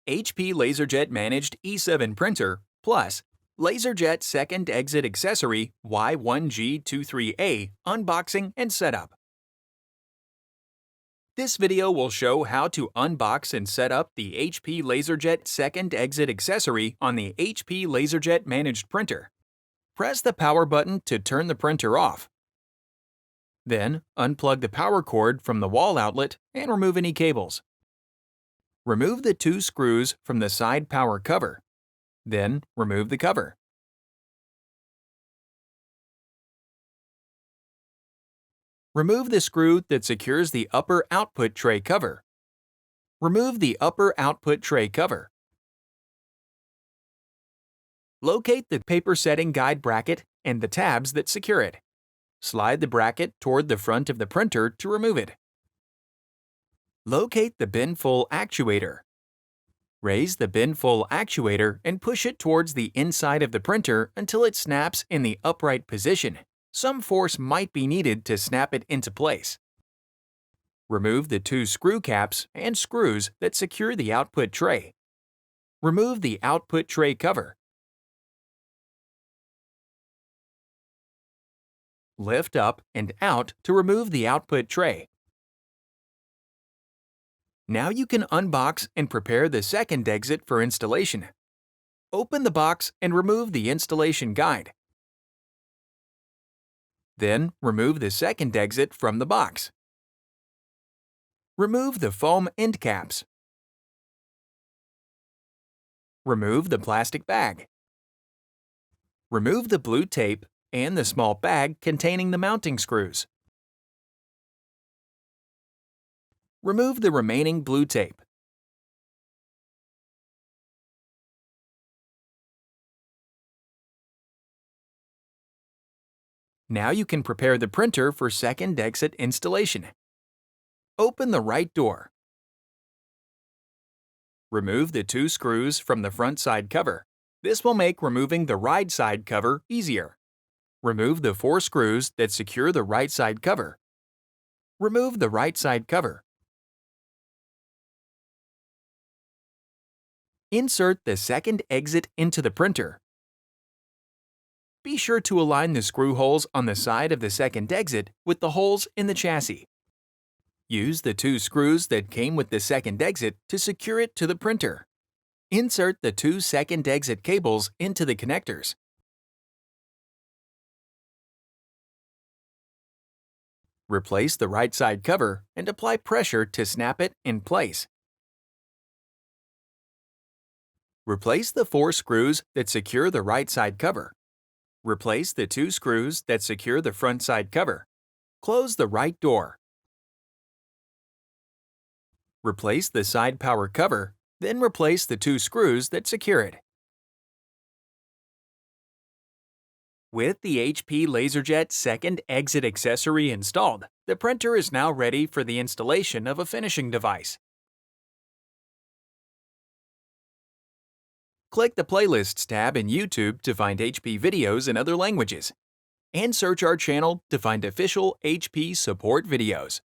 HP LaserJet Managed E7 Printer plus LaserJet Second Exit Accessory Y1G23A Unboxing and Setup. This video will show how to unbox and set up the HP LaserJet Second Exit Accessory on the HP LaserJet Managed Printer. Press the power button to turn the printer off. Then, unplug the power cord from the wall outlet and remove any cables. Remove the 2 screws from the side power cover. Then, remove the cover. Remove the screw that secures the upper output tray cover. Remove the upper output tray cover. Locate the paper setting guide bracket and the tabs that secure it. Slide the bracket toward the front of the printer to remove it. Locate the bin full actuator. Raise the bin full actuator and push it towards the inside of the printer until it snaps in the upright position. Some force might be needed to snap it into place. Remove the 2 screw caps and screws that secure the output tray. Remove the output tray cover. Lift up and out to remove the output tray. Now you can unbox and prepare the second exit for installation. Open the box and remove the installation guide. Then, remove the second exit from the box. Remove the foam end caps. Remove the plastic bag. Remove the blue tape and the small bag containing the mounting screws. Remove the remaining blue tape. Now you can prepare the printer for second exit installation. Open the right door. Remove the 2 screws from the front side cover. This will make removing the right side cover easier. Remove the 4 screws that secure the right side cover. Remove the right side cover. Insert the second exit into the printer. Be sure to align the screw holes on the side of the second exit with the holes in the chassis. Use the 2 screws that came with the second exit to secure it to the printer. Insert the 2 second exit cables into the connectors. Replace the right side cover and apply pressure to snap it in place. Replace the 4 screws that secure the right side cover. Replace the 2 screws that secure the front side cover. Close the right door. Replace the side power cover, then replace the 2 screws that secure it. With the HP LaserJet Second Exit Accessory installed, the printer is now ready for the installation of a finishing device. Click the Playlists tab in YouTube to find HP videos in other languages, and search our channel to find official HP support videos.